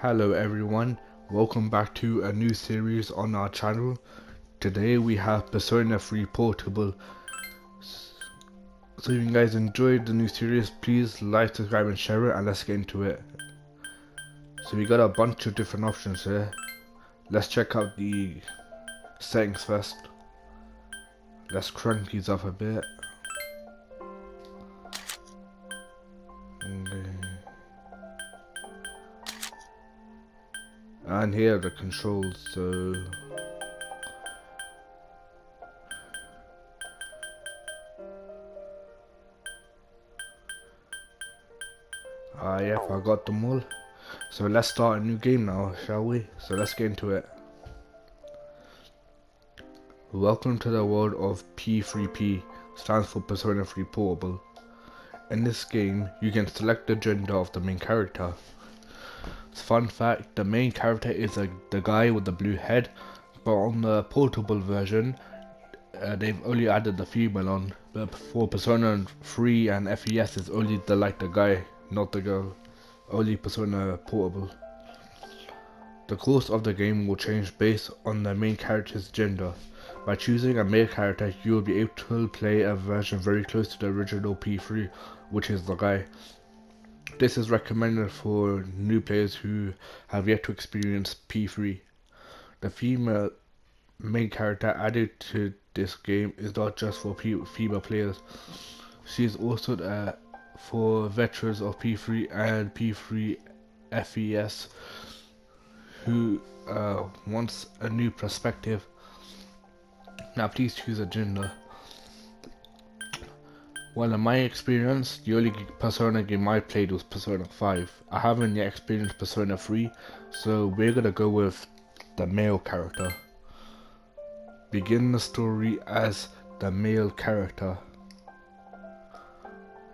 Hello everyone, welcome back to a new series on our channel. Today we have Persona 3 Portable. So if you guys enjoyed the new series, please like, subscribe and share it, and let's get into it. So we got a bunch of different options here. Let's check out the settings first. Let's crank these up a bit. Okay. And here are the controls, so yeah, I got them all. So let's start a new game now, shall we? So let's get into it. Welcome to the world of P3P, stands for Persona 3 Portable. In this game, you can select the gender of the main character. Fun fact, the main character is the guy with the blue head, but on the portable version, they've only added the female on. But for Persona 3 and FES, it's only the guy, not the girl. Only Persona Portable. The course of the game will change based on the main character's gender. By choosing a male character, you will be able to play a version very close to the original P3, which is the guy. This is recommended for new players who have yet to experience P3. The female main character added to this game is not just for female players. She is also for veterans of P3 and P3 FES who wants a new perspective. Now please choose a gender. Well, in my experience, the only Persona game I played was Persona 5. I haven't yet experienced Persona 3, so we're gonna go with the male character. Begin the story as the male character.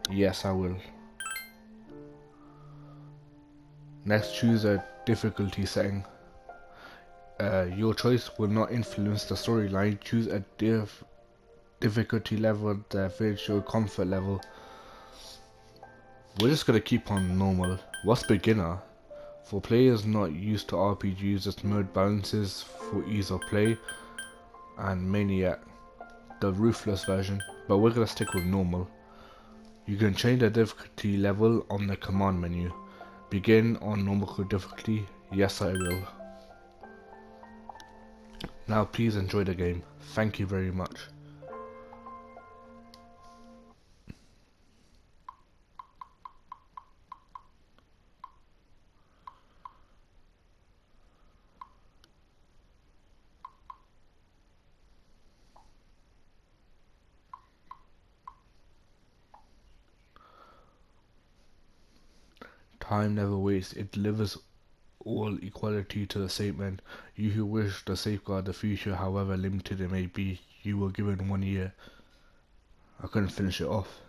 Yes, I will. Next, choose a difficulty setting. Your choice will not influence the storyline. Choose a difficulty level that fits your comfort level. We're just gonna keep on normal. What's beginner? For players not used to RPGs, this mode balances for ease of play, and Maniac, the ruthless version, but we're gonna stick with normal. You can change the difficulty level on the command menu. Begin on normal difficulty. Yes, I will. Now please enjoy the game. Thank you very much. Time never waits, it delivers all equality to the same end. You who wish to safeguard the future, however limited it may be, you were given 1 year. I couldn't finish it off.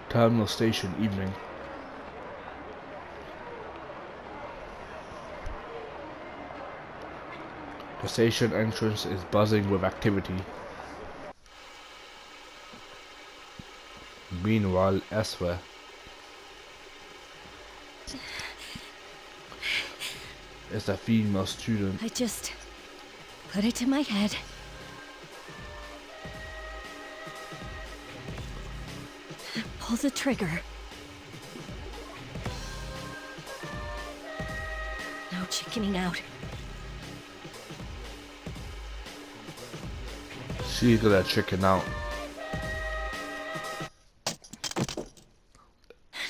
Terminal station, evening. The station entrance is buzzing with activity. Meanwhile, elsewhere. It's a female student. I just put it to my head. Pull the trigger. No chickening out. She's gonna chicken out.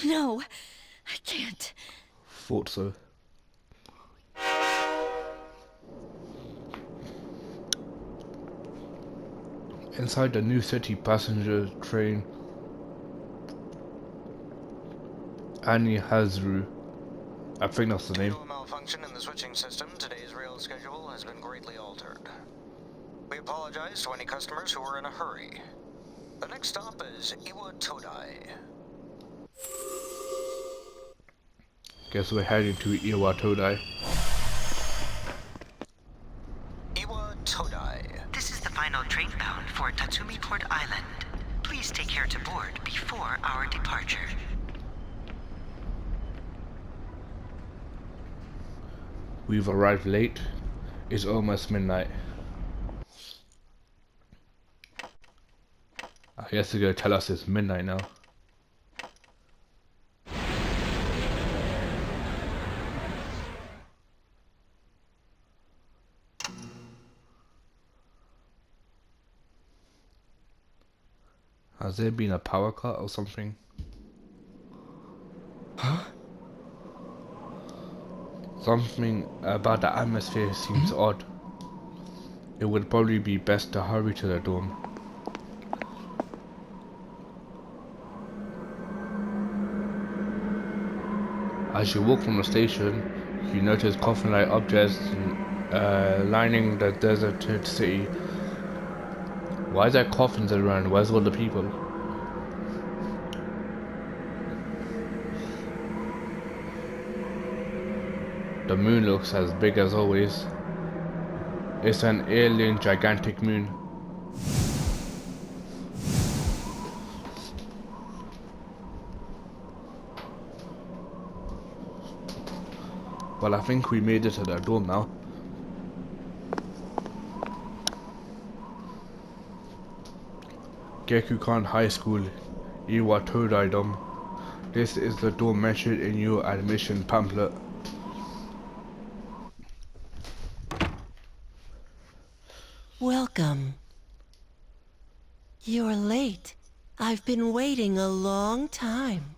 No, I can't. Thought so. Inside the New City passenger train, Annie Hazru, I think that's the name. Due to a malfunction in the switching system, today's rail schedule has been greatly altered. We apologize to any customers who are in a hurry. The next stop is Iwa Todai. Guess we're heading to Iwa Todai. Iwa Todai. This is the final train bound for Tatsumi Port Island. Please take care to board before our departure. We've arrived late. It's almost midnight. I guess they're gonna tell us it's midnight now. Has there been a power cut or something? Huh? Something about the atmosphere seems odd. It would probably be best to hurry to the dorm. As you walk from the station, you notice coffin-like objects lining the deserted city. Why is there coffins around? Where's all the people? The moon looks as big as always. It's an alien gigantic moon. Well, I think we made it to the dorm now. Gekukan High School, Iwa Todai Dom. This is the dorm mentioned in your admission pamphlet. Welcome. You're late. I've been waiting a long time.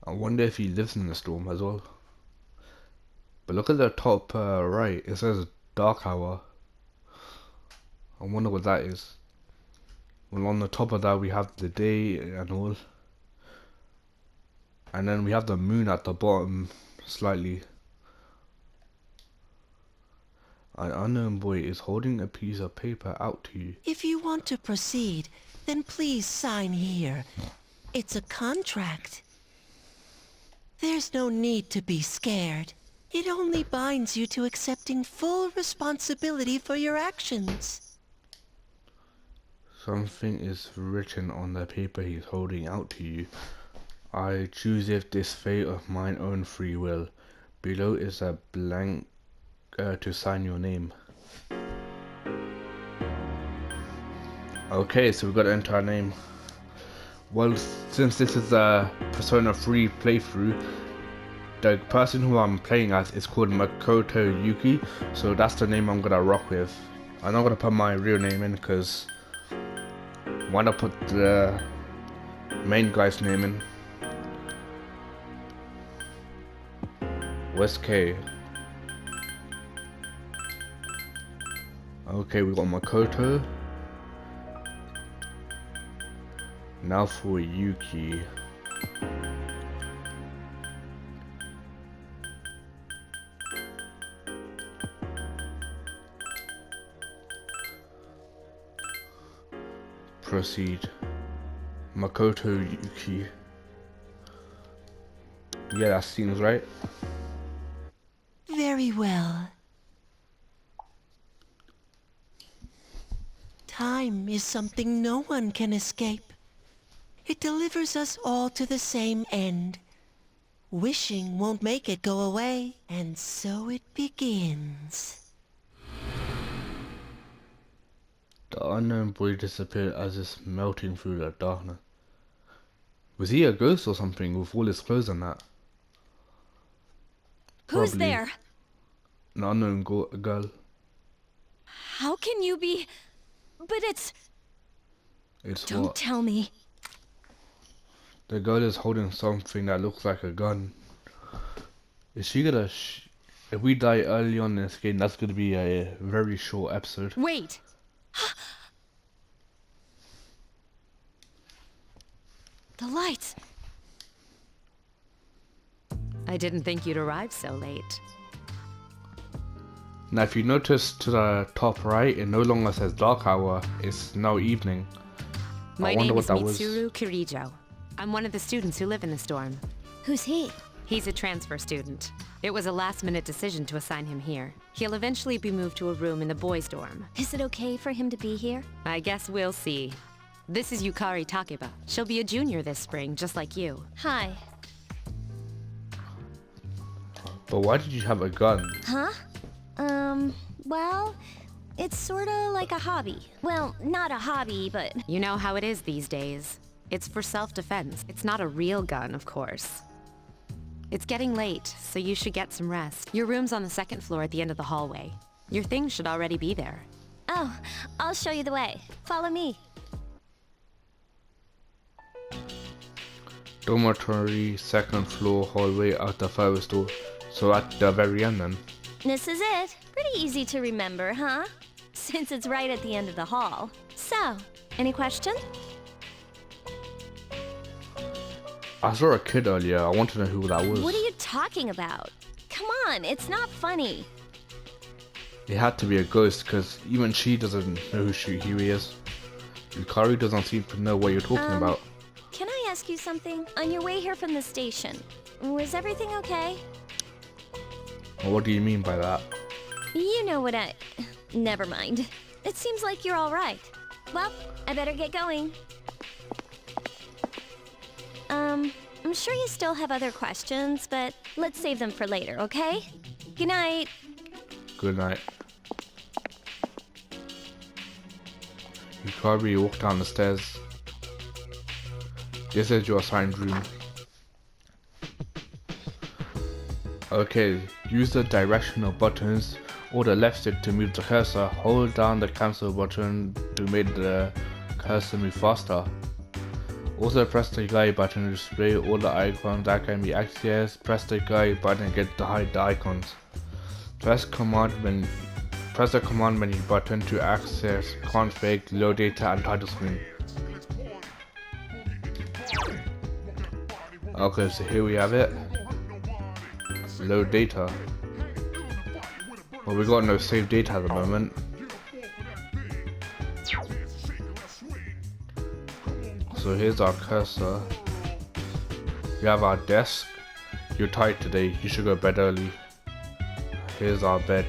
I wonder if he lives in this dorm as well. But look at the top right, it says dark hour. I wonder what that is. Well, on the top of that we have the day and all. And then we have the moon at the bottom, slightly. An unknown boy is holding a piece of paper out to you. If you want to proceed, then please sign here. It's a contract. There's no need to be scared. It only binds you to accepting full responsibility for your actions. Something is written on the paper he's holding out to you. I choose if this fate of mine own free will. Below is a blank to sign your name. Okay, so we've got to enter our name. Well, since this is a Persona 3 playthrough, the person who I'm playing as is called Makoto Yuki, so that's the name I'm gonna rock with. I'm not gonna put my real name in because why not put the main guy's name in? Where's K? Okay, we got Makoto. Now for Yuki. Proceed. Makoto Yuki. Yeah, that seems right. Very well. Time is something no one can escape. It delivers us all to the same end. Wishing won't make it go away, and so it begins. The unknown boy disappeared as it's melting through the darkness. Was he a ghost or something with all his clothes and that? Who's Probably there? an unknown girl. How can you be... But it's... It's Don't what? tell me. The girl is holding something that looks like a gun. Is she gonna if we die early on in this game, that's gonna be a very short episode. Wait! The lights! I didn't think you'd arrive so late. Now if you notice to the top right, it no longer says dark hour, it's now evening. My wonder name what is that was. Mitsuru Kirijo. I'm one of the students who live in this dorm. Who's he? He's a transfer student. It was a last-minute decision to assign him here. He'll eventually be moved to a room in the boys' dorm. Is it okay for him to be here? I guess we'll see. This is Yukari Takeba. She'll be a junior this spring, just like you. Hi. But why did you have a gun? Huh? Well, it's sorta like a hobby. Well, not a hobby, but... You know how it is these days. It's for self-defense. It's not a real gun, of course. It's getting late, so you should get some rest. Your room's on the second floor at the end of the hallway. Your things should already be there. Oh, I'll show you the way. Follow me. Dormitory, second floor, hallway, out the furthest door. So at the very end then. This is it. Pretty easy to remember, huh? Since it's right at the end of the hall. So, any question? I saw a kid earlier. I want to know who that was. What are you talking about? Come on, it's not funny. It had to be a ghost because even she doesn't know who he is. Yukari doesn't seem to know what you're talking about. Can I ask you something? On your way here from the station, was everything okay? Well, what do you mean by that? You know what I... Never mind. It seems like you're all right. Well, I better get going. I'm sure you still have other questions, but let's save them for later, okay? Good night. Good night. Yukari walked down the stairs. This is your assigned room. Okay, use the directional buttons or the left stick to move the cursor. Hold down the cancel button to make the cursor move faster. Also press the guide button to display all the icons that can be accessed. Press the guide button to hide the icons. Press the command menu button to access config, load data and title screen. Okay, so here we have it. Load data. Well, we got no saved data at the moment. So here's our cursor. We have our desk. You're tired today, you should go to bed early. Here's our bed.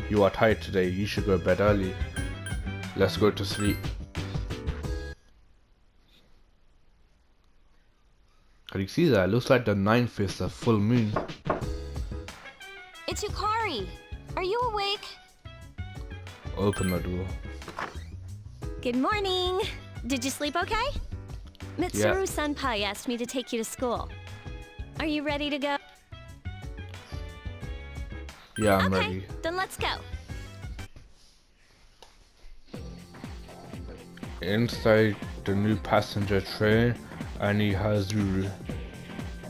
You are tired today, you should go to bed early. Let's go to sleep. Can you see that? It looks like the 9th is the full moon. It's Yukari. Are you awake? Open the door. Good morning. Did you sleep okay? Mitsuru Senpai asked me to take you to school. Are you ready to go? Yeah, I'm Okay, ready. then let's go. Inside the new passenger train, Anihazuru.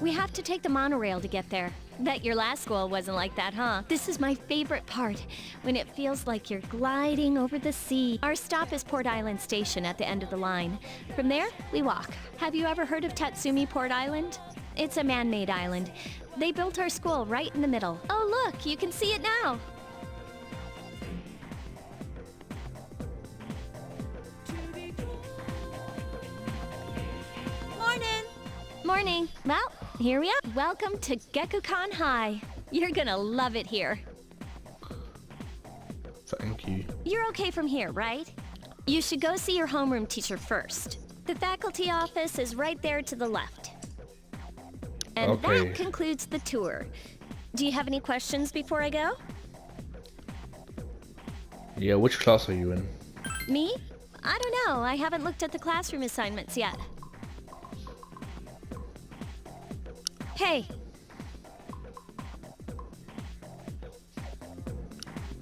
We have to take the monorail to get there. Bet your last school wasn't like that, huh? This is my favorite part, when it feels like you're gliding over the sea. Our stop is Port Island Station at the end of the line. From there, we walk. Have you ever heard of Tatsumi Port Island? It's a man-made island. They built our school right in the middle. Oh look, you can see it now. Morning. Morning. Well, here we are. Welcome to Gekukan High. You're gonna love it here. Thank you. You're okay from here, right? You should go see your homeroom teacher first. The faculty office is right there to the left. And Okay. that concludes the tour. Do you have any questions before I go? Yeah, which class are you in? Me? I don't know. I haven't looked at the classroom assignments yet. Hey.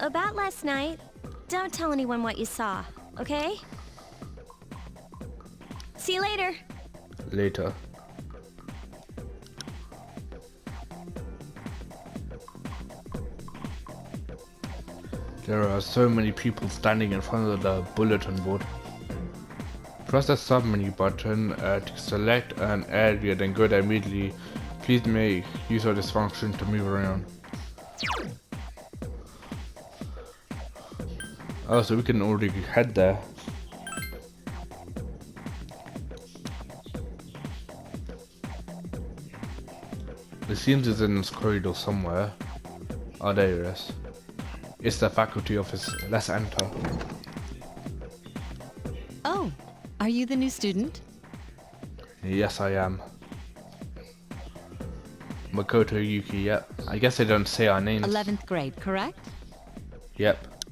About last night, don't tell anyone what you saw, okay? See you later. Later. There are so many people standing in front of the bulletin board. Press the sub-menu button to select an area, then go there immediately. Please make use of this function to move around. Oh, so we can already head there. It seems it's in this corridor somewhere. Oh, there it is. It's the faculty office. Let's enter. Oh, are you the new student? Yes, I am. Makoto Yuki, yep. I guess they don't say our names. 11th grade, correct? Yep.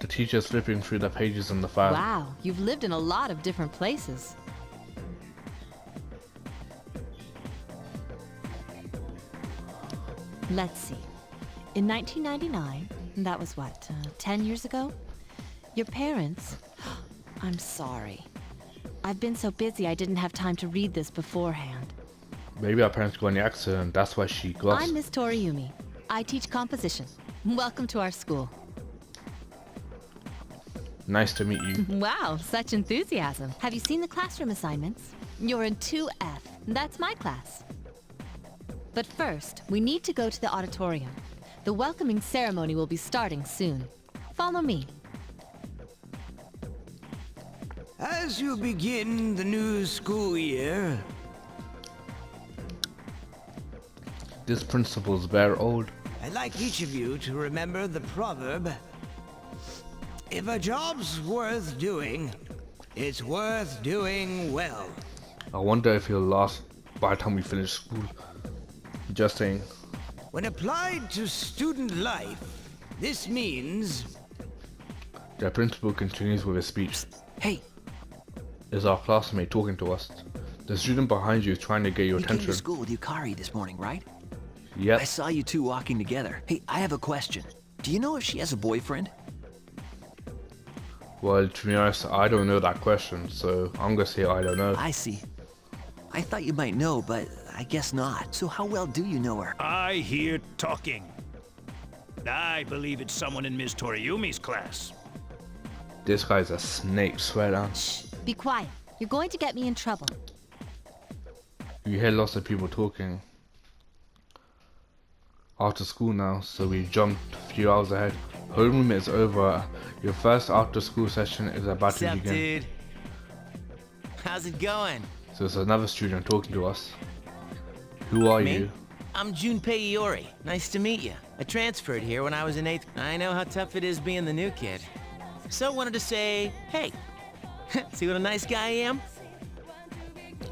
The teacher's flipping through the pages on the file. Wow, you've lived in a lot of different places. Let's see. In 1999, that was what, 10 years ago? Your parents... I'm sorry. I've been so busy I didn't have time to read this beforehand. Maybe our parents got in the accident, that's why she glossed. I'm Miss Toriumi. I teach composition. Welcome to our school. Nice to meet you. Wow, such enthusiasm. Have you seen the classroom assignments? You're in 2F. That's my class. But first, we need to go to the auditorium. The welcoming ceremony will be starting soon. Follow me. As you begin the new school year, This principal's very old. I'd like each of you to remember the proverb, if a job's worth doing, it's worth doing well. I wonder if he'll last by the time we finish school. Just saying. When applied to student life, this means... The principal continues with his speech. Hey, Is our classmate talking to us? The student behind you is trying to get your you came attention. to school with Yukari this morning, right? Yep. I saw you two walking together. Hey, I have a question. Do you know if she has a boyfriend? Well, to be honest, I don't know that question, so I'm gonna say I don't know. I see. I thought you might know, but I guess not. So how well do you know her? I hear talking. I believe it's someone in Miss Toriumi's class. This guy's a snake, swear down. Shh, be quiet. You're going to get me in trouble. You hear lots of people talking. After school now, so we jumped a few hours ahead. Homeroom is over. Your first after school session is about to begin. Dude? How's it going? So it's another student talking to us. Who are Me? you? I'm Junpei Iori. Nice to meet you. I transferred here when I was in 8th. I know how tough it is being the new kid. So wanted to say, hey. See what a nice guy I am?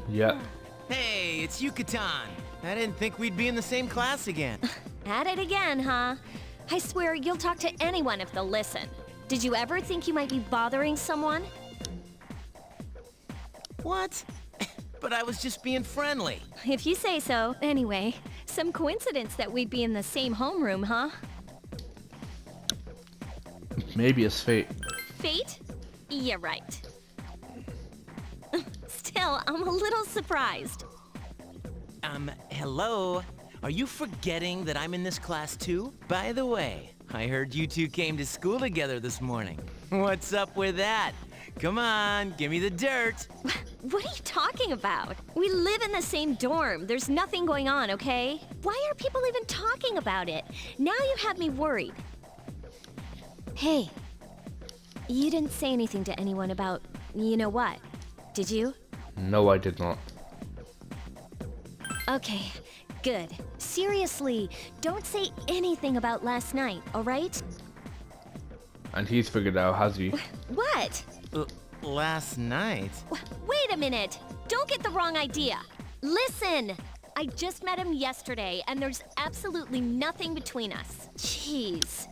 Yeah. Hey, it's Yucatan. I didn't think we'd be in the same class again. At it again, huh? I swear you'll talk to anyone if they'll listen. Did you ever think you might be bothering someone? What? But I was just being friendly. If you say so. Anyway, some coincidence that we'd be in the same homeroom, huh? Maybe it's fate. Fate? Yeah, right. Still, I'm a little surprised. Hello? Are you forgetting that I'm in this class too? By the way, I heard you two came to school together this morning. What's up with that? Come on, give me the dirt. What are you talking about? We live in the same dorm. There's nothing going on, okay? Why are people even talking about it? Now you have me worried. Hey, you didn't say anything to anyone about you know what, did you? No, I did not. Okay, good. Seriously, don't say anything about last night, all right? And he's figured out, has he? What? Last night? Wait a minute! Don't get the wrong idea! Listen! I just met him yesterday, and there's absolutely nothing between us. Jeez.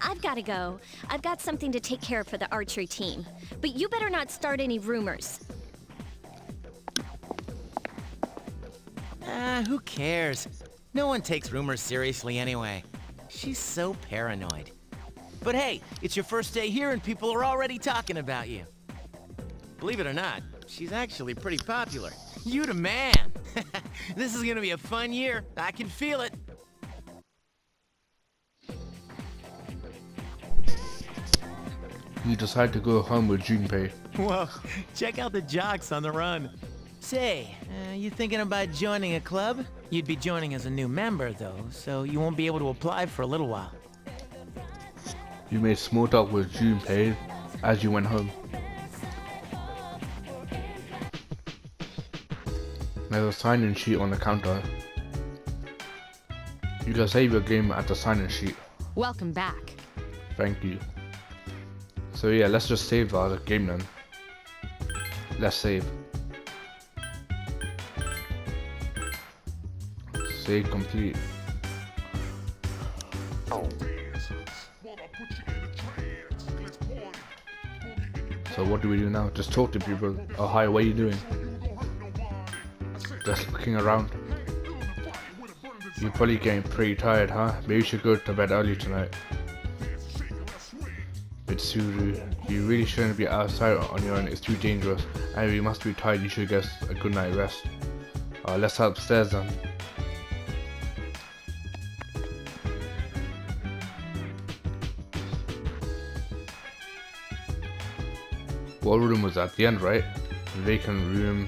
I've gotta go. I've got something to take care of for the archery team. But you better not start any rumors. Who cares? No one takes rumors seriously anyway. She's so paranoid. But hey, it's your first day here and people are already talking about you. Believe it or not, she's actually pretty popular. You the man! This is gonna be a fun year. I can feel it. You decide to go home with Junpei. Whoa, check out the jocks on the run. Say, you thinking about joining a club? You'd be joining as a new member, though, so you won't be able to apply for a little while. You made small talk with Junpei as you went home. There's a sign-in sheet on the counter. You can save your game at the sign-in sheet. Welcome back. Thank you. So yeah, let's just save our game then. Let's save. Save complete. So what do we do now? Just talk to people. Oh hi, what are you doing? Just looking around. You're probably getting pretty tired, huh? Maybe you should go to bed early tonight. Mitsuru, you really shouldn't be outside on your own, it's too dangerous. And you must be tired, you should get a good night rest. Let's head upstairs then. What room was at the end, right? Vacant room.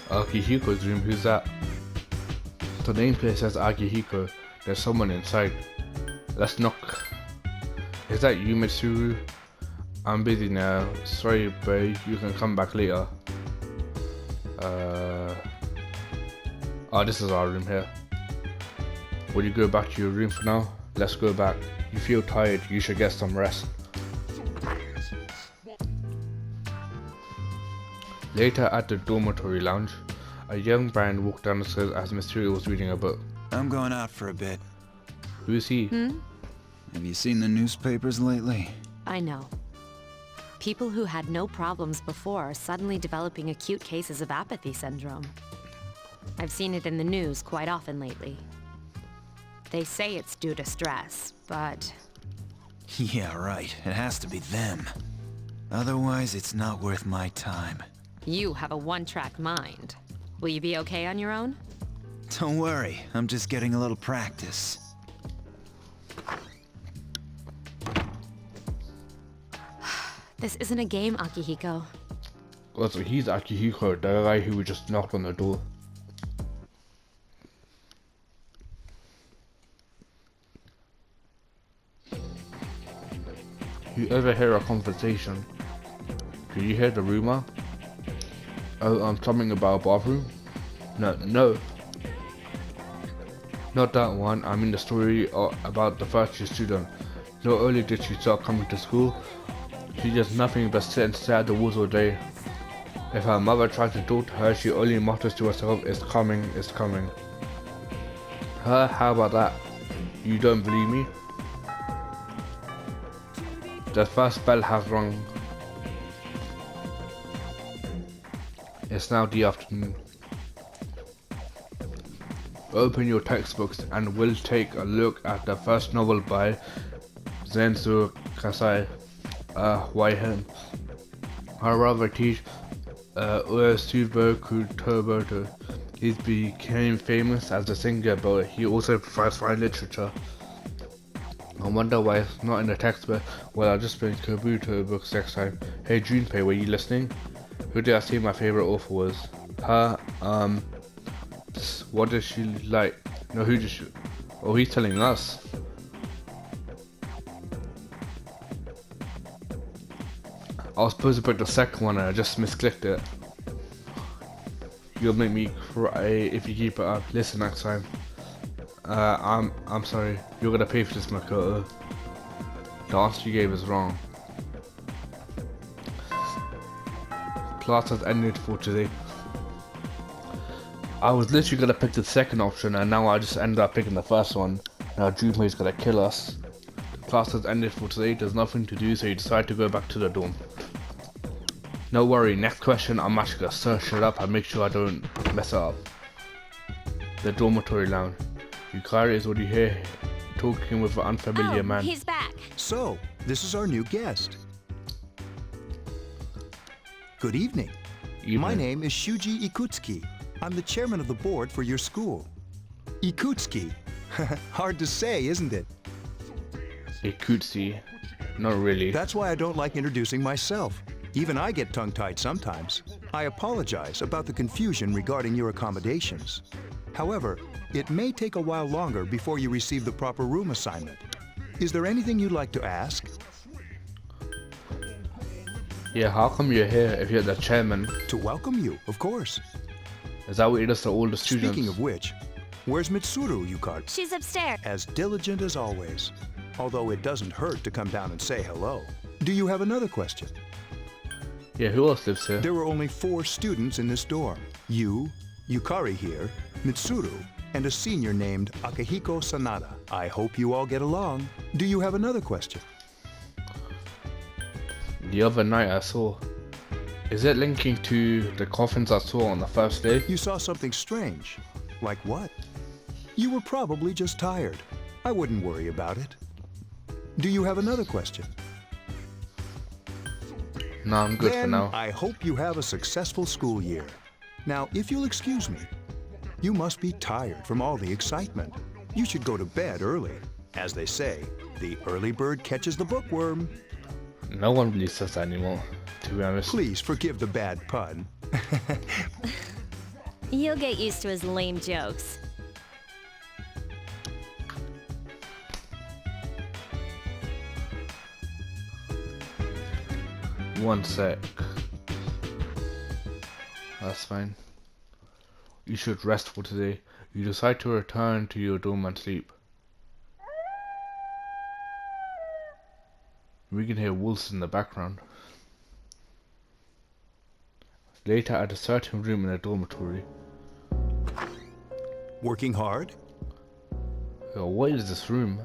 Akihiko's room, who's that? The nameplate says Akihiko. There's someone inside. Let's knock. Is that you, Mitsuru? I'm busy now. Sorry, babe. You can come back later. Oh, this is our room here. Will you go back to your room for now? Let's go back. You feel tired. You should get some rest. Later at the dormitory lounge, a young man walked down the stairs as Mitsuru was reading a book. I'm going out for a bit. Who is he? Have you seen the newspapers lately? I know. People who had no problems before are suddenly developing acute cases of apathy syndrome. I've seen it in the news quite often lately. They say it's due to stress, but... Yeah, right. It has to be them. Otherwise, it's not worth my time. You have a one-track mind. Will you be okay on your own? Don't worry, I'm just getting a little practice. This isn't a game, Akihiko. Well, so he's Akihiko, the guy who just knocked on the door. You ever hear a conversation? Did you hear the rumor? Oh, something about a bathroom? No. Not that one. I mean the story about the first year student. Not only did she start coming to school, she does nothing but sit and stare at the walls all day. If her mother tries to talk to her, she only mutters to herself, "It's coming, it's coming." How about that? You don't believe me? The first bell has rung. It's now the afternoon. Open your textbooks and we'll take a look at the first novel by Zenzo Kasai. Why him? I rather teach Uesubo Kutoboto. He became famous as a singer, but he also provides fine literature. I wonder why it's not in the textbook. Well, I'll just bring Kabuto books next time. Hey Junpei, were you listening? Who did I say my favorite author was? Her, what does she like? No, who does she? Oh, he's telling us. I was supposed to pick the second one and I just misclicked it. You'll make me cry if you keep it up. Listen next time. I'm sorry. You're gonna pay for this, Makoto. The answer you gave is wrong. Class has ended for today. I was literally gonna pick the second option and now I just ended up picking the first one. Now Junpei's gonna kill us. Class has ended for today, there's nothing to do, so you decide to go back to the dorm. No worry, next question I'm actually gonna search it up and make sure I don't mess it up. The dormitory lounge. Yukari is already here, talking with an unfamiliar man. He's back. So, this is our new guest. Good evening. My name is Shuji Ikutsuki. I'm the chairman of the board for your school. Ikutsuki. Hard to say, isn't it? Ikutsuki. Not really. That's why I don't like introducing myself. Even I get tongue-tied sometimes. I apologize about the confusion regarding your accommodations. However, it may take a while longer before you receive the proper room assignment. Is there anything you'd like to ask? Yeah, how come you're here if you're the chairman? To welcome you, of course. Is that what it does to all the students? Speaking of which, where's Mitsuru, Yukari? She's upstairs. As diligent as always. Although it doesn't hurt to come down and say hello. Do you have another question? Yeah, who else lives here? There were only 4 students in this dorm. You, Yukari here, Mitsuru, and a senior named Akihiko Sanada. I hope you all get along. Do you have another question? The other night I saw. Is it linking to the coffins I saw on the first day? You saw something strange. Like what? You were probably just tired. I wouldn't worry about it. Do you have another question? No, I'm good Then for now. I hope you have a successful school year. Now, if you'll excuse me, you must be tired from all the excitement. You should go to bed early. As they say, the early bird catches the bookworm. No one really says that anymore, to be honest. Please forgive the bad pun. You'll get used to his lame jokes. One sec. That's fine. You should rest for today. You decide to return to your dorm and sleep. We can hear wolves in the background. Later at a certain room in a dormitory. Working hard? Yo, what is this room?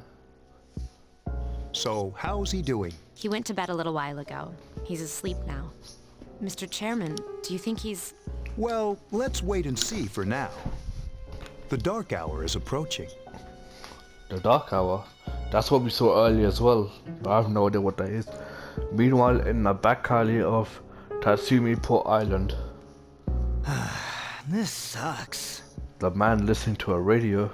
So, how's he doing? He went to bed a little while ago. He's asleep now. Mr. Chairman, do you think he's... Well, let's wait and see for now. The dark hour is approaching. The dark hour? That's what we saw earlier as well, but I have no idea what that is. Meanwhile, in the back alley of Tatsumi Port Island. This sucks. The man listening to a radio.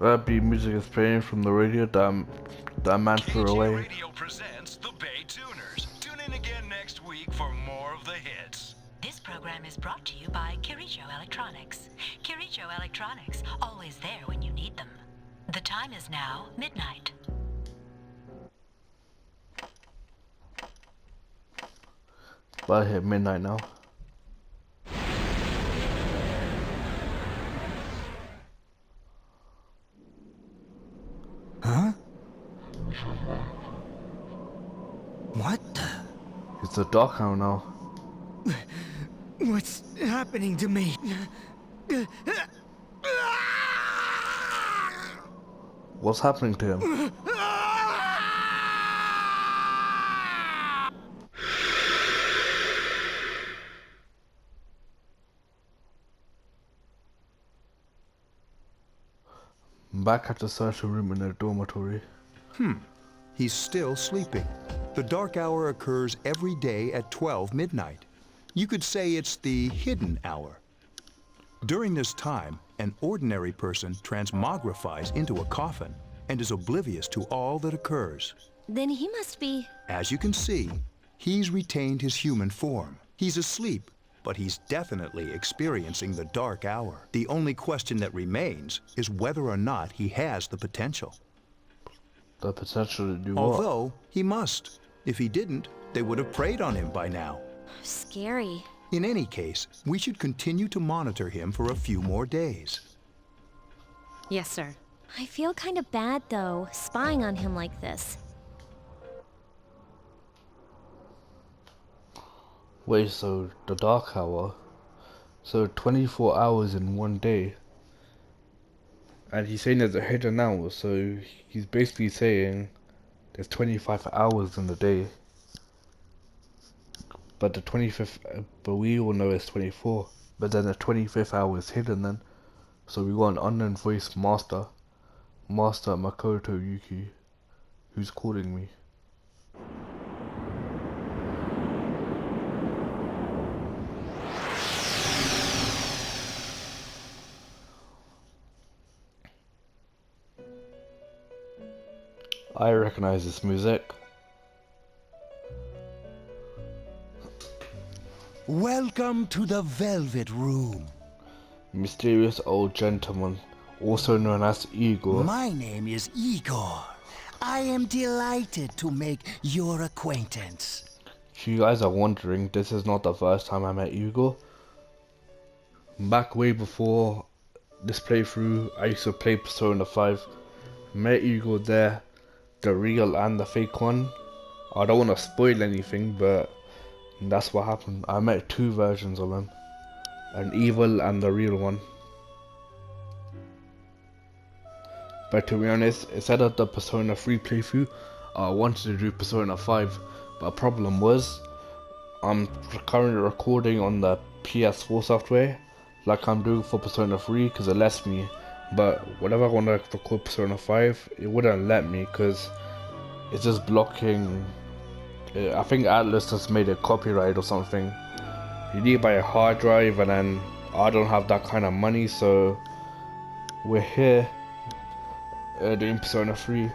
Upbeat music is playing from the radio that man threw away. Radio presents the Bay Tuners. Tune in again next week for more of the hits. This program is brought to you by Kirijo Electronics. Kirijo Electronics, always there when you need them. The time is now midnight. But I hit midnight now. Huh? What the? It's a dark hour now. What's happening to me? What's happening to him? Back at the certain room in the dormitory. He's still sleeping. The dark hour occurs every day at 12 midnight. You could say it's the hidden hour. During this time, an ordinary person transmogrifies into a coffin and is oblivious to all that occurs. Then he must be... As you can see, he's retained his human form. He's asleep, but he's definitely experiencing the dark hour. The only question that remains is whether or not he has the potential. The potential to do what? Although, he must. If he didn't, they would have preyed on him by now. scary. In any case, we should continue to monitor him for a few more days. Yes, sir. I feel kind of bad, though, spying on him like this. Wait, so the dark hour? So 24 hours in one day? And he's saying there's a hidden hour, so he's basically saying there's 25 hours in the day. But the 25th, but we all know it's 24. But then the 25th hour is hidden then. So we got an unknown voice Master Makoto Yuki, who's calling me. I recognize this music. Welcome to the Velvet Room. Mysterious old gentleman, also known as Igor. My name is Igor. I am delighted to make your acquaintance. If you guys are wondering, this is not the first time I met Igor. Back way before this playthrough, I used to play Persona 5. Met Eagle there, the real and the fake one. I don't want to spoil anything, but that's what happened. I met two versions of him, an evil and the real one. But to be honest, instead of the Persona 3 playthrough, I wanted to do Persona 5. But the problem was, I'm currently recording on the PS4 software, like I'm doing for Persona 3, because it lets me. But whenever I want to record Persona 5, it wouldn't let me, because it's just blocking. I think Atlas just made a copyright or something. You need to buy a hard drive, and then I don't have that kind of money, so we're here doing Persona 3.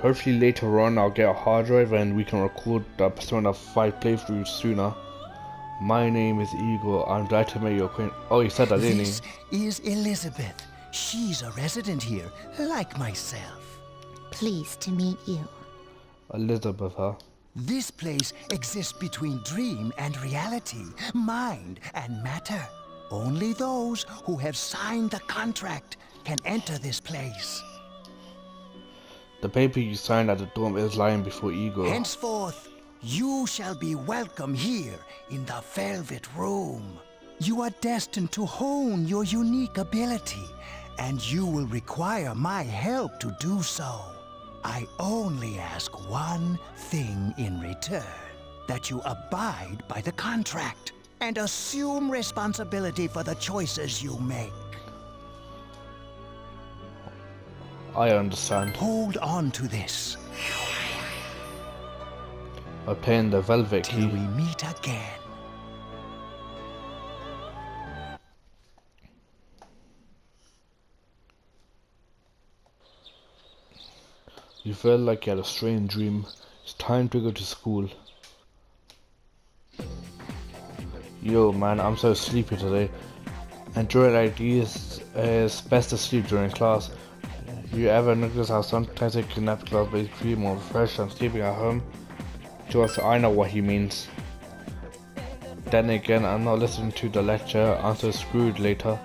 Hopefully later on I'll get a hard drive and we can record the Persona 5 playthrough sooner. My name is Eagle. I'm glad to meet your acquaintance. Oh, he said that, didn't he? This is Elizabeth. She's a resident here, like myself. Pleased to meet you. Elizabeth, huh? This place exists between dream and reality, mind and matter. Only those who have signed the contract can enter this place. The paper you signed at the dorm is lying before Eagle. Henceforth, you shall be welcome here in the Velvet Room. You are destined to hone your unique ability, and you will require my help to do so. I only ask one thing in return, that you abide by the contract and assume responsibility for the choices you make. I understand. Hold on to this. Obtain the velvet key. Till we meet again. You felt like you had a strange dream. It's time to go to school. Yo man, I'm so sleepy today. And during IDs, it's best to sleep during class. You ever notice how sometimes I can nap class but feel more fresh than sleeping at home? To us, I know what he means. Then again, I'm not listening to the lecture, I'm so screwed later.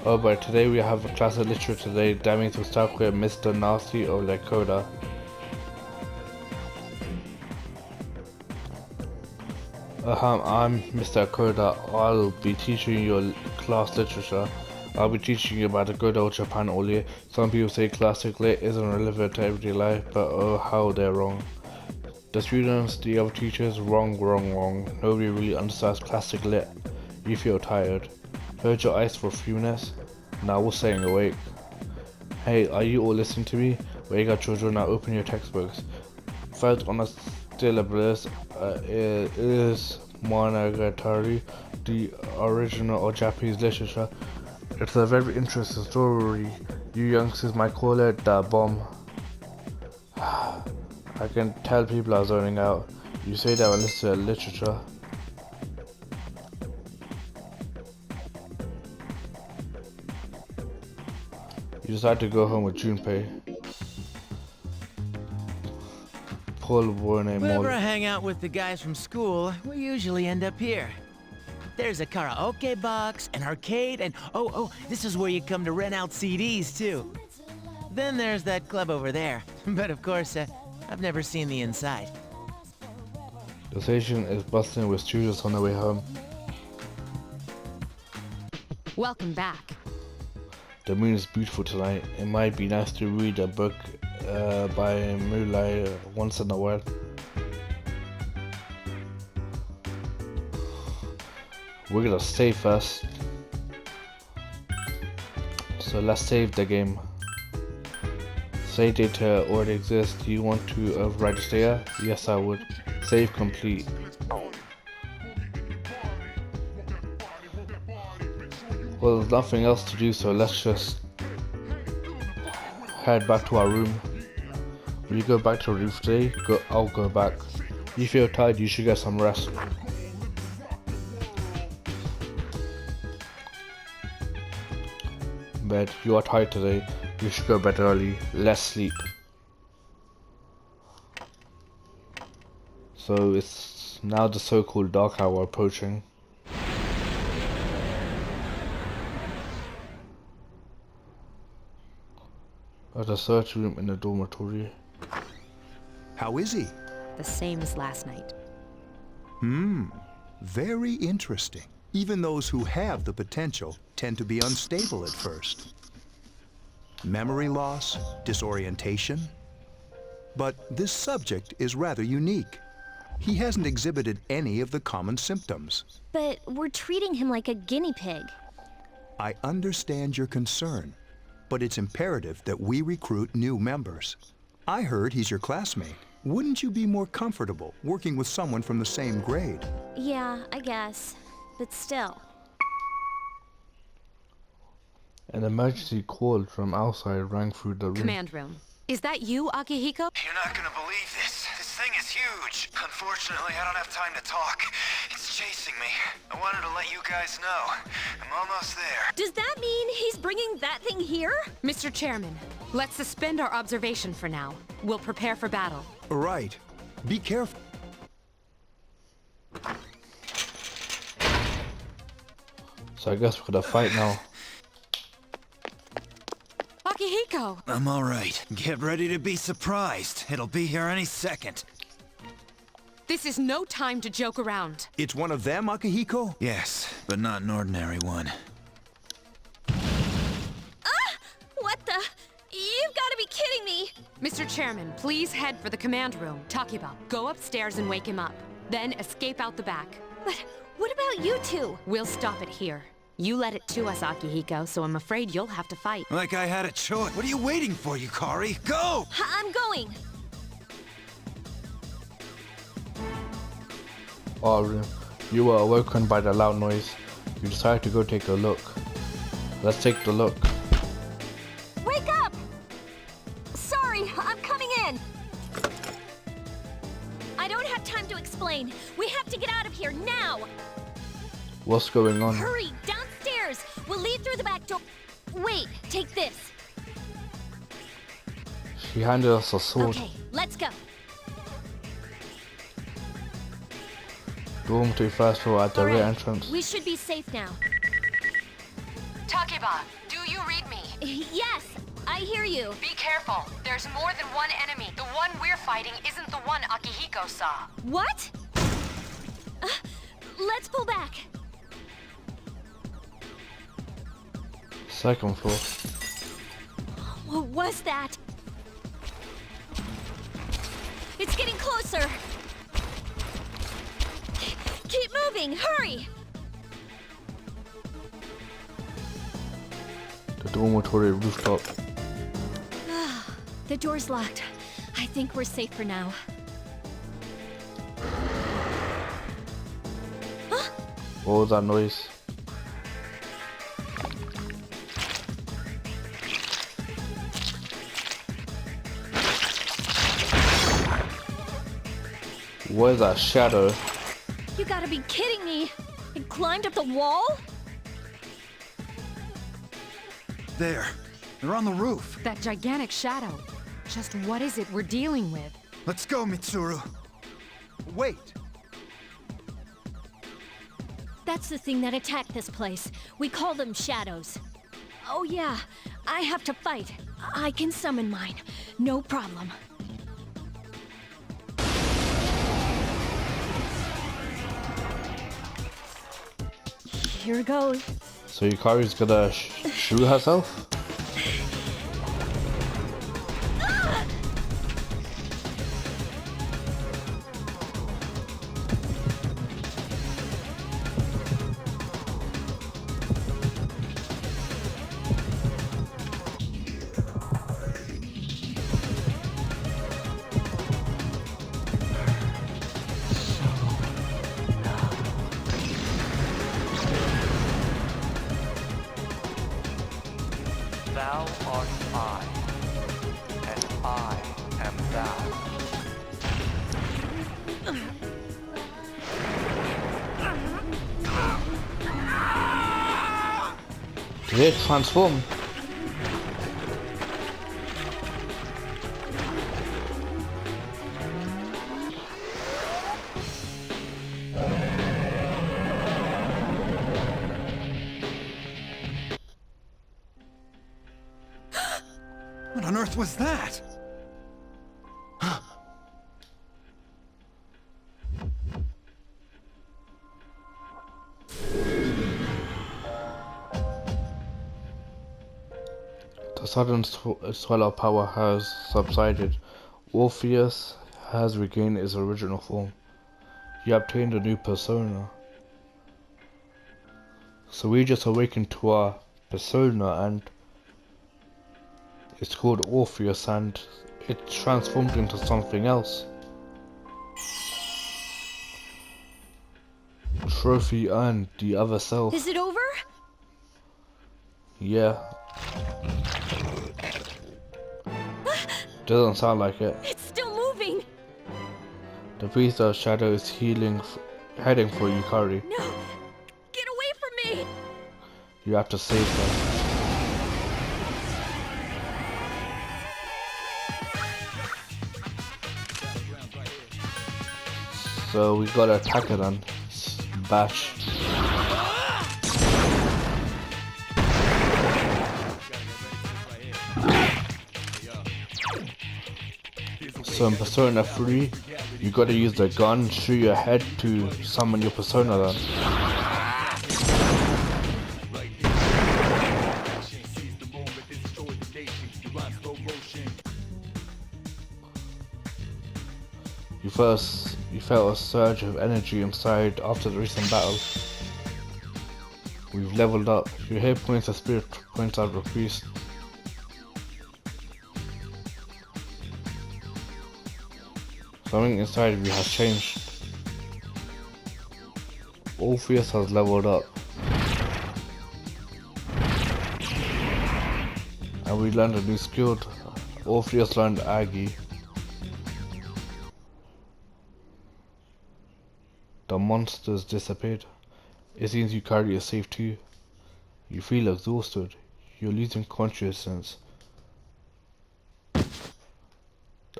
Oh, but today we have a class of literature today. That means we'll start with Mr. Nasty or Lakota. I'm Mr. Koda. I'll be teaching you class literature. I'll be teaching you about the good old Japan only. Some people say classic lit isn't relevant to everyday life, but oh how they're wrong. The students, the other teachers, wrong. Nobody really understands classic lit. You feel tired. Heard your eyes for a few minutes? Now we're staying awake. Hey, are you all listening to me? Wake up children, now open your textbooks. First on the syllabus is Monogatari, the original of Japanese literature. It's a very interesting story. You youngsters might call it the bomb. I can tell people are zoning out. You say that when listening to literature. You decide to go home with Junpei. Poor boy named Molly. Whenever I hang out with the guys from school, we usually end up here. There's a karaoke box, an arcade, and oh, this is where you come to rent out CDs too. Then there's that club over there. But of course, I've never seen the inside. The station is bustling with students on their way home. Welcome back. The moon is beautiful tonight. It might be nice to read a book by moonlight once in a while. We're gonna save first. So let's save the game. Save data already exists. Do you want to override this data? Yes, I would. Save complete. Well, there's nothing else to do, so let's just head back to our room. When you go back to the roof today, I'll go back. If you feel tired, you should get some rest. Bed, you are tired today. You should go to bed early. Less sleep. So it's now the so-called dark hour approaching. At a search room in the dormitory. How is he? The same as last night. Very interesting. Even those who have the potential tend to be unstable at first. Memory loss, disorientation. But this subject is rather unique. He hasn't exhibited any of the common symptoms. But we're treating him like a guinea pig. I understand your concern, but it's imperative that we recruit new members. I heard he's your classmate. Wouldn't you be more comfortable working with someone from the same grade? Yeah, I guess. But still. An emergency call from outside rang through the room. Command room. Is that you, Akihiko? You're not gonna believe this. This thing is huge. Unfortunately, I don't have time to talk. It's chasing me. I wanted to let you guys know. I'm almost there. Does that mean he's bringing that thing here? Mr. Chairman, let's suspend our observation for now. We'll prepare for battle. Right. Be careful. So I guess we're gonna fight now. Akihiko! I'm alright. Get ready to be surprised. It'll be here any second. This is no time to joke around. It's one of them, Akihiko? Yes, but not an ordinary one. Ah! What the? You've got to be kidding me! Mr. Chairman, please head for the command room. Takiba, go upstairs and wake him up. Then escape out the back. But what about you two? We'll stop it here. You led it to us, Akihiko, so I'm afraid you'll have to fight. Like I had a choice. What are you waiting for, Yukari? Go! I'm going! Aru, you were awoken by the loud noise. You decided to go take a look. Let's take the look. Wake up! Sorry, I'm coming in! I don't have time to explain. We have to get out of here now! What's going on? Hurry, downstairs! We'll leave through the back door. Wait, take this. She handed us a sword. Okay, let's go. Dormitory first floor at the rear entrance. We should be safe now. Takiba, do you read me? Yes, I hear you. Be careful. There's more than one enemy. The one we're fighting isn't the one Akihiko saw. What? Let's pull back. Second floor. What was that? It's getting closer. Keep moving, hurry! The dormitory rooftop. The door's locked. I think we're safe for now. What was that noise? What is that shadow? You gotta be kidding me! It climbed up the wall? There. They're on the roof. That gigantic shadow. Just what is it we're dealing with? Let's go, Mitsuru. Wait! That's the thing that attacked this place. We call them shadows. Oh yeah, I have to fight. I can summon mine. No problem. Here goes. So Yukari's gonna shoot herself? Thou art I, and I am thou. Did it transform? What on earth was that? The sudden swell of power has subsided. Orpheus has regained his original form. He obtained a new persona. So we just awakened to our persona, and it's called Orpheus, and it transformed into something else. Trophy and the other self. Is it over? Yeah. Doesn't sound like it. It's still moving. The beast of shadow is heading for Yukari. No, get away from me. You have to save her. So we gotta attack her then. Bash. So in Persona 3, you gotta use the gun, shoot your head to summon your persona then. You felt a surge of energy inside after the recent battle. We've leveled up. Your hit points and spirit points have increased. Something inside of you has changed. Orpheus has leveled up. And we learned a new skill. Orpheus learned Aggie. The monsters disappeared. It seems Yukari is safe too. You feel exhausted. You're losing consciousness.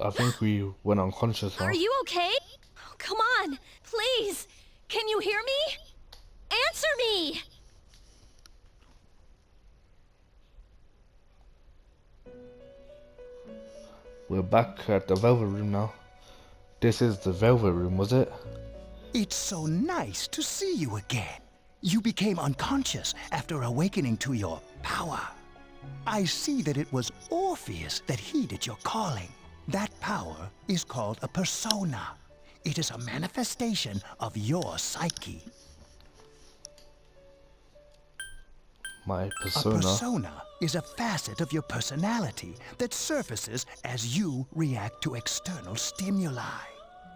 I think we went unconscious now. Are you okay? Oh, come on, please. Can you hear me? Answer me! We're back at the Velvet Room now. This is the Velvet Room, was it? It's so nice to see you again. You became unconscious after awakening to your power. I see that it was Orpheus that heeded your calling. That power is called a persona. It is a manifestation of your psyche. My persona. A persona is a facet of your personality that surfaces as you react to external stimuli.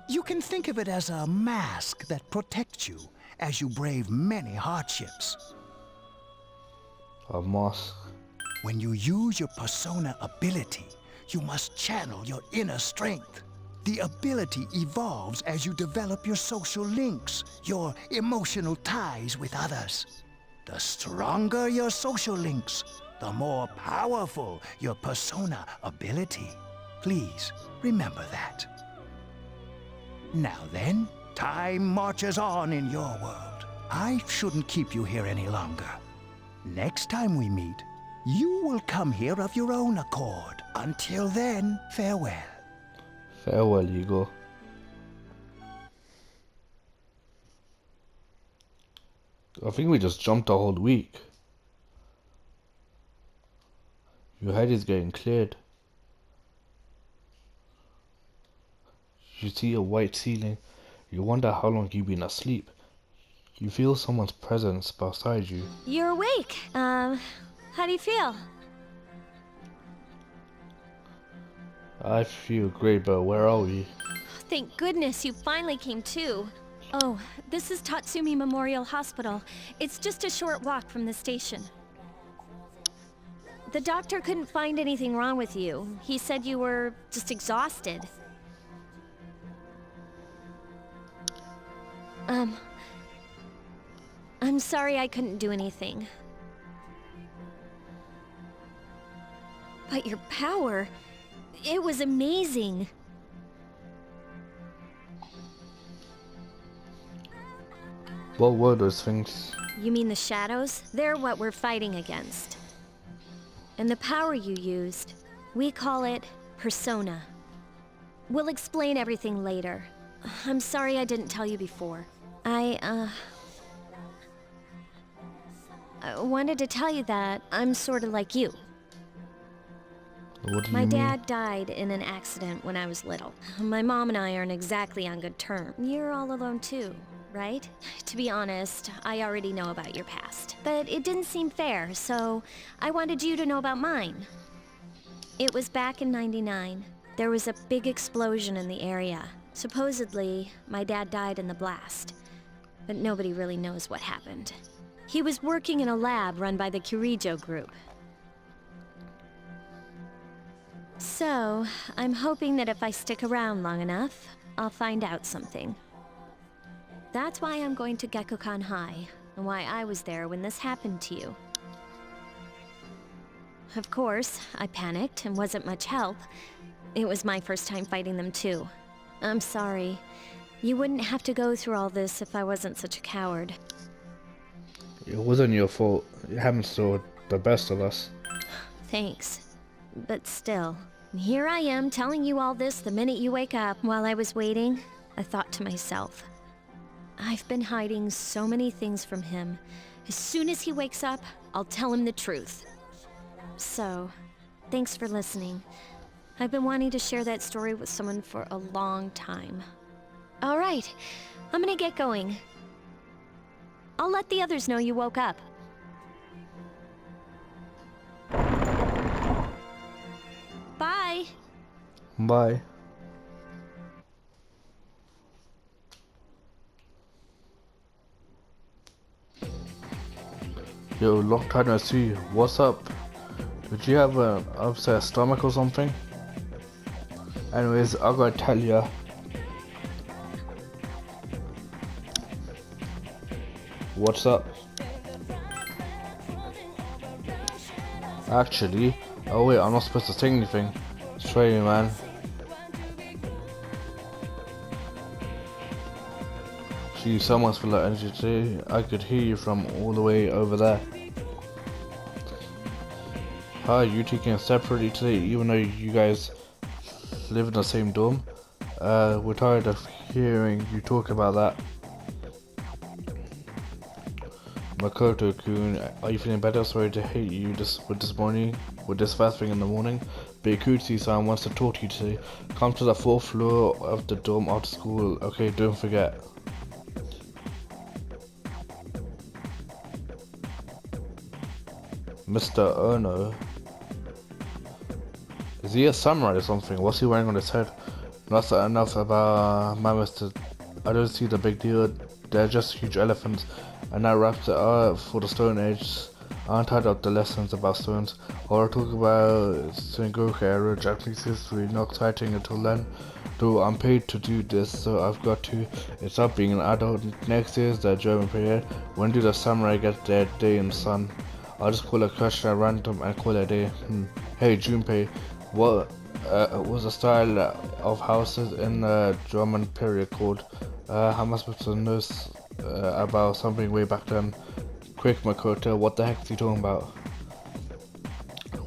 You can think of it as a mask that protects you as you brave many hardships. A mask. When you use your persona ability, you must channel your inner strength. The ability evolves as you develop your social links, your emotional ties with others. The stronger your social links, the more powerful your persona ability. Please remember that. Now then, time marches on in your world. I shouldn't keep you here any longer. Next time we meet, you will come here of your own accord. Until then, farewell. Farewell, Hugo. I think we just jumped a whole week. Your head is getting cleared. You see a white ceiling. You wonder how long you've been asleep. You feel someone's presence beside you. You're awake. How do you feel? I feel great, but where are we? Thank goodness you finally came to. Oh, this is Tatsumi Memorial Hospital. It's just a short walk from the station. The doctor couldn't find anything wrong with you. He said you were just exhausted. I'm sorry I couldn't do anything. But your power, it was amazing. What were those things? You mean the shadows? They're what we're fighting against. And the power you used, We call it persona. We'll explain everything later. I'm sorry I didn't tell you before. I wanted to tell you that I'm sort of like you. What do you My mean? dad died in an accident when I was little. My mom and I aren't exactly on good terms. You're all alone too, right? To be honest, I already know about your past. But it didn't seem fair, so I wanted you to know about mine. It was back in '99. There was a big explosion in the area. Supposedly, my dad died in the blast. But nobody really knows what happened. He was working in a lab run by the Kirijo group. So, I'm hoping that if I stick around long enough, I'll find out something. That's why I'm going to Gekkoukan High, and why I was there when this happened to you. Of course, I panicked and wasn't much help. It was my first time fighting them too. I'm sorry. You wouldn't have to go through all this if I wasn't such a coward. It wasn't your fault. It happens to the best of us. Thanks. But still, here I am telling you all this the minute you wake up. While I was waiting, I thought to myself, I've been hiding so many things from him. As soon as he wakes up, I'll tell him the truth. So, thanks for listening. I've been wanting to share that story with someone for a long time. All right, I'm gonna get going. I'll let the others know you woke up. Bye. Bye. Yo, long time no see. What's up? Did you have an upset stomach or something? Anyways, I gotta tell ya. What's up? Actually, oh wait, I'm not supposed to say anything. Sorry, man. Gee, someone's full of energy today. I could hear you from all the way over there. Hi, you two came separately today, even though you guys live in the same dorm. We're tired of hearing you talk about that. Makoto-kun, are you feeling better? Sorry to hate you this morning, with this first thing in the morning. But Ikuchi-san wants to talk to you today. Come to the 4th floor of the dorm after school. Okay, don't forget. Mr. Ono. Is he a samurai or something? What's he wearing on his head? That's enough about my Mr. I don't see the big deal. They're just huge elephants. And that wraps it up for the Stone Age. I'm tired of the lessons about stones. Or talk about Sengoku era Japanese history. Not exciting until then. Though I'm paid to do this, so I've got to. It's up being an adult. Next is the German period. When do the samurai get their day in the sun? I'll just call a question at random and call it a day. Hey Junpei, what was the style of houses in the German period called? How am I supposed to know about something way back then? Quick Makoto, what the heck is he talking about?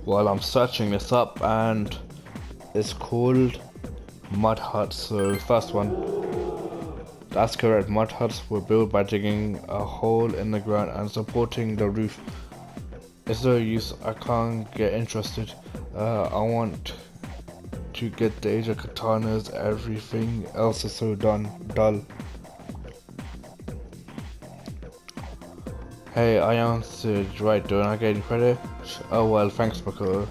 Well, I'm searching this up and it's called mud huts. So first one, that's correct. Mud huts were built by digging a hole in the ground and supporting the roof. It's no use, I can't get interested. I want to get the age of katanas, everything else is so dull. Hey, I answered right, don't I get any credit? Oh well, thanks Makoto.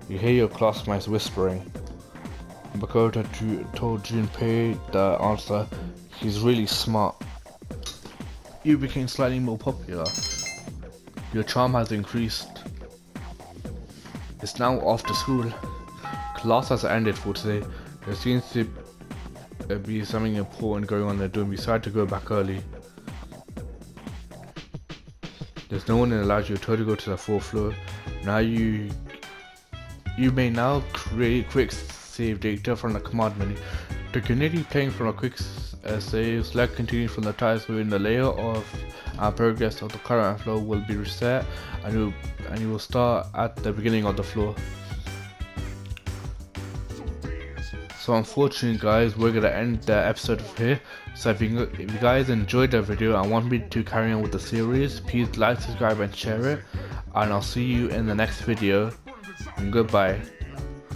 You hear your classmates whispering. Makoto told Junpei the answer. He's really smart. You became slightly more popular. Your charm has increased. It's now after school. Class has ended for today. There seems to be something important going on there. Don't we decide to go back early? There's no one in the lounge. You're told to go to the 4th floor. Now you may now create quick save data from the command menu. To continue playing from a quick save, select continue from the tiles within the layer of progress of the current floor will be reset, and you will start at the beginning of the floor. So unfortunately guys, we're gonna end the episode here. So if you guys enjoyed the video and want me to carry on with the series, please like, subscribe and share it, and I'll see you in the next video. Goodbye.